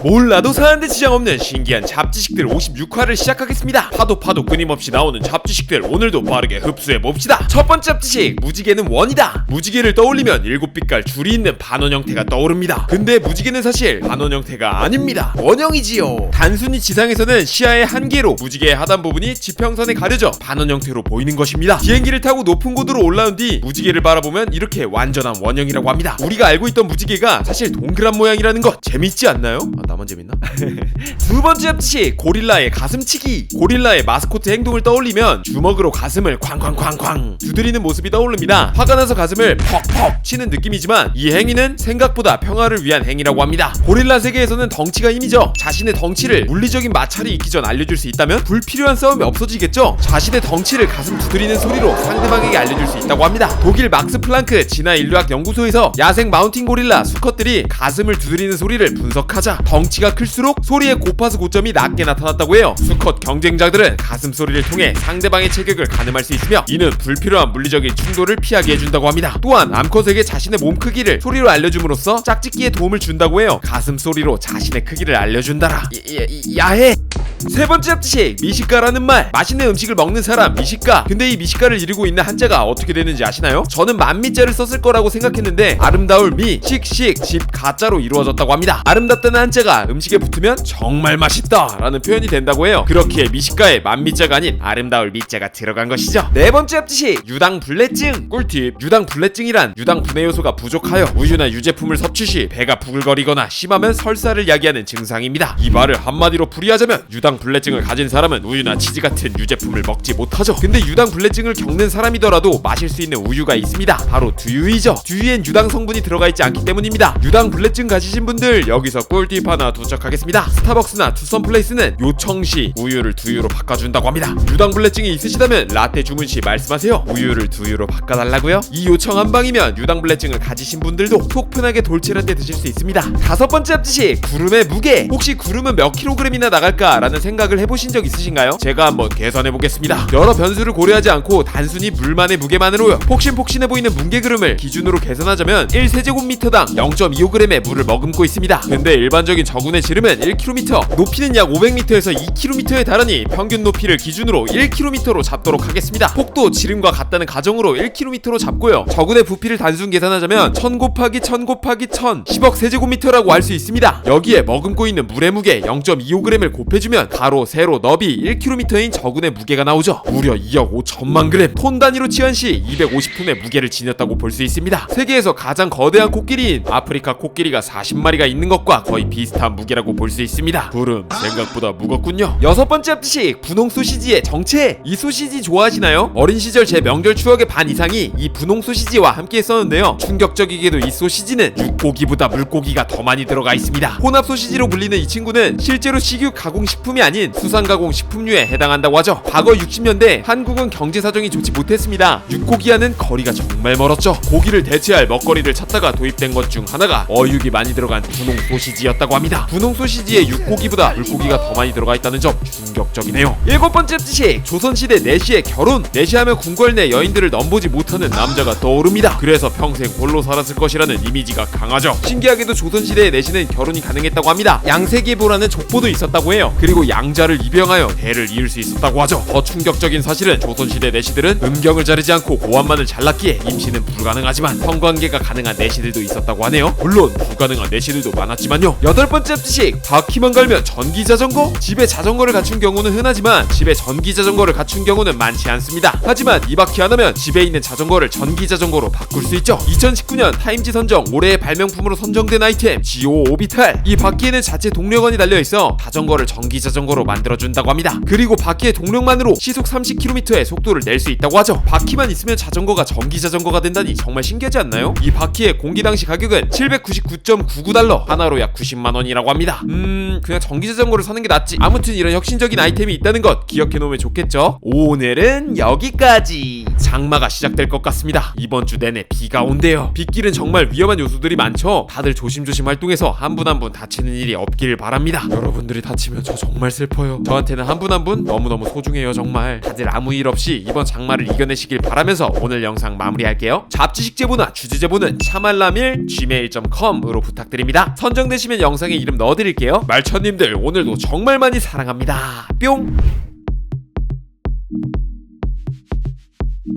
몰라도 사는데 지장 없는 신기한 잡지식들 56화를 시작하겠습니다. 파도 끊임없이 나오는 잡지식들 오늘도 빠르게 흡수해봅시다. 첫 번째 잡지식, 무지개는 원이다. 무지개를 떠올리면 7빛깔 줄이 있는 반원 형태가 떠오릅니다. 근데 무지개는 사실 반원 형태가 아닙니다. 원형이지요. 단순히 지상에서는 시야의 한계로 무지개의 하단 부분이 지평선에 가려져 반원 형태로 보이는 것입니다. 비행기를 타고 높은 곳으로 올라온 뒤 무지개를 바라보면 이렇게 완전한 원형이라고 합니다. 우리가 알고 있던 무지개가 사실 동그란 모양이라는 것 재밌지 않나요? 나만 재밌나? 두 번째 잡지식, 고릴라의 가슴치기. 고릴라의 마스코트 행동을 떠올리면 주먹으로 가슴을 쾅쾅쾅쾅 두드리는 모습이 떠오릅니다. 화가 나서 가슴을 퍽퍽 치는 느낌이지만 이 행위는 생각보다 평화를 위한 행위라고 합니다. 고릴라 세계에서는 덩치가 힘이죠. 자신의 덩치를 물리적인 마찰이 있기 전 알려줄 수 있다면 불필요한 싸움이 없어지겠죠. 자신의 덩치를 가슴 두드리는 소리로 상대방에게 알려줄 수 있다고 합니다. 독일 막스 플랑크 진화인류학 연구소에서 야생 마운틴 고릴라 수컷들이 가슴을 두드리는 소리를 분석하자 덩치가 클수록 소리의 고파스 고점이 낮게 나타났다고 해요. 수컷 경쟁자들은 가슴 소리를 통해 상대방의 체격을 가늠할 수 있으며 이는 불필요한 물리적인 충돌을 피하게 해준다고 합니다. 또한 암컷에게 자신의 몸 크기를 소리로 알려줌으로써 짝짓기에 도움을 준다고 해요. 가슴 소리로 자신의 크기를 알려준다라. 야해. 세 번째 잡지식, 미식가라는 말. 맛있는 음식을 먹는 사람 미식가. 근데 이 미식가를 이루고 있는 한자가 어떻게 되는지 아시나요? 저는 만미자를 썼을 거라고 생각했는데 아름다울 미, 식식, 집 가자로 이루어졌다고 합니다. 아름답다는 한자가 음식에 붙으면 정말 맛있다 라는 표현이 된다고 해요. 그렇기에 미식가에 만미자가 아닌 아름다울 미자가 들어간 것이죠. 네 번째 잡지식, 유당불내증. 꿀팁, 유당불내증이란 유당 분해 요소가 부족하여 우유나 유제품을 섭취 시 배가 부글거리거나 심하면 설사를 야기하는 증상입니다. 이 말을 한마디로 풀이하자면 유당불내증을 가진 사람은 우유나 치즈 같은 유제품을 먹지 못하죠. 근데 유당불내증을 겪는 사람이더라도 마실 수 있는 우유가 있습니다. 바로 두유이죠. 두유엔 유당 성분이 들어가 있지 않기 때문입니다. 유당불내증 가지신 분들 여기서 꿀팁 하나 도착하겠습니다. 스타벅스나 투썸플레이스는 요청 시 우유를 두유로 바꿔준다고 합니다. 유당불내증이 있으시다면 라떼 주문 시 말씀하세요. 우유를 두유로 바꿔달라고요? 이 요청 한 방이면 유당불내증을 가지신 분들도 속 편하게 돌체라떼 드실 수 있습니다. 다섯 번째 잡지식, 구름의 무게. 혹시 구름은 몇 킬로그램이나 나갈까 라는 생각을 해보신 적 있으신가요? 제가 한번 계산해보겠습니다. 여러 변수를 고려하지 않고 단순히 물만의 무게만으로요 폭신폭신해 보이는 뭉게구름을 기준으로 계산하자면 1세제곱미터당 0.25g의 물을 머금고 있습니다. 근데 일반적인 저군의 지름은 1km, 높이는 약 500m에서 2km에 달하니 평균 높이를 기준으로 1km로 잡도록 하겠습니다. 폭도 지름과 같다는 가정으로 1km로 잡고요. 저군의 부피를 단순 계산하자면 1000 곱하기 1000 곱하기 1000 10억 세제곱미터라고 할 수 있습니다. 여기에 머금고 있는 물의 무게 0.25g을 곱해주면 가로, 세로, 너비 1km인 저군의 무게가 나오죠. 무려 2억 5천만 g. 톤 단위로 치한 시 250톤의 무게를 지녔다고 볼 수 있습니다. 세계에서 가장 거대한 코끼리인 아프리카 코끼리가 40마리가 있는 것과 거의 비슷한 무게라고 볼 수 있습니다. 구름 생각보다 무겁군요. 여섯 번째 잡지식, 분홍 소시지의 정체. 이 소시지 좋아하시나요? 어린 시절 제 명절 추억의 반 이상이 이 분홍 소시지와 함께 했었는데요. 충격적이게도 이 소시지는 육고기보다 물고기가 더 많이 들어가 있습니다. 혼합 소시지로 불리는 이 친구는 실제로 식육 가공식품이 아닌 수산가공식품류에 해당한다고 하죠. 과거 60년대 한국은 경제 사정이 좋지 못했습니다. 육고기와는 거리가 정말 멀었죠. 고기를 대체할 먹거리를 찾다가 도입된 것 중 하나가 어육이 많이 들어간 분홍 소시지였다고 합니다. 분홍 소시지에 육고기보다 물고기가 더 많이 들어가 있다는 점 충격적이네요. 일곱 번째 잡지식, 조선시대 내시의 결혼. 내시하면 궁궐 내 여인들을 넘보지 못하는 남자가 떠오릅니다. 그래서 평생 홀로 살았을 것이라는 이미지가 강하죠. 신기하게도 조선시대의 내시는 결혼이 가능했다고 합니다. 양세기보라는 족보도 있었다고 해요. 그리고 양자를 입영하여 대를 이을 수 있었다고 하죠. 더 충격적인 사실은 조선시대 내시들은 음경을 자르지 않고 고환만을 잘랐기에 임신은 불가능하지만 성관계가 가능한 내시들도 있었다고 하네요. 물론 불가능한 내시들도 많았지만요. 여덟 번째 잡지식, 바퀴만 갈면 전기자전거. 집에 자전거를 갖춘 경우는 흔하지만 집에 전기자전거를 갖춘 경우는 많지 않습니다. 하지만 이 바퀴 하나면 집에 있는 자전거를 전기자전거로 바꿀 수 있죠. 2019년 타임지 선정 올해의 발명품으로 선정된 아이템 지오 오비탈. 이 바퀴에는 자체 동력원이 달려있어 자전거를 전기자전거로 만들어준다고 합니다. 그리고 바퀴의 동력만으로 시속 30km의 속도를 낼 수 있다고 하죠. 바퀴만 있으면 자전거가 전기자전거가 된다니 정말 신기하지 않나요? 이 바퀴의 공기 당시 가격은 799.99달러, 하나로 약 90만원이라고 합니다. 그냥 전기자전거를 사는 게 낫지. 아무튼 이런 혁신적인 아이템이 있다는 것 기억해놓으면 좋겠죠. 오늘은 여기까지. 장마가 시작될 것 같습니다. 이번 주 내내 비가 온대요. 빗길은 정말 위험한 요소들이 많죠. 다들 조심조심 활동해서 한 분 한 분 다치는 일이 없길 바랍니다. 여러분들이 다치면 저 정말 정말 슬퍼요. 저한테는 한 분 한 분 너무너무 소중해요. 정말 다들 아무 일 없이 이번 장마를 이겨내시길 바라면서 오늘 영상 마무리할게요. 잡지식 제보나 주제 제보는 chamalramil@gmail.com으로 부탁드립니다. 선정되시면 영상에 이름 넣어드릴게요. 말천님들 오늘도 정말 많이 사랑합니다. 뿅.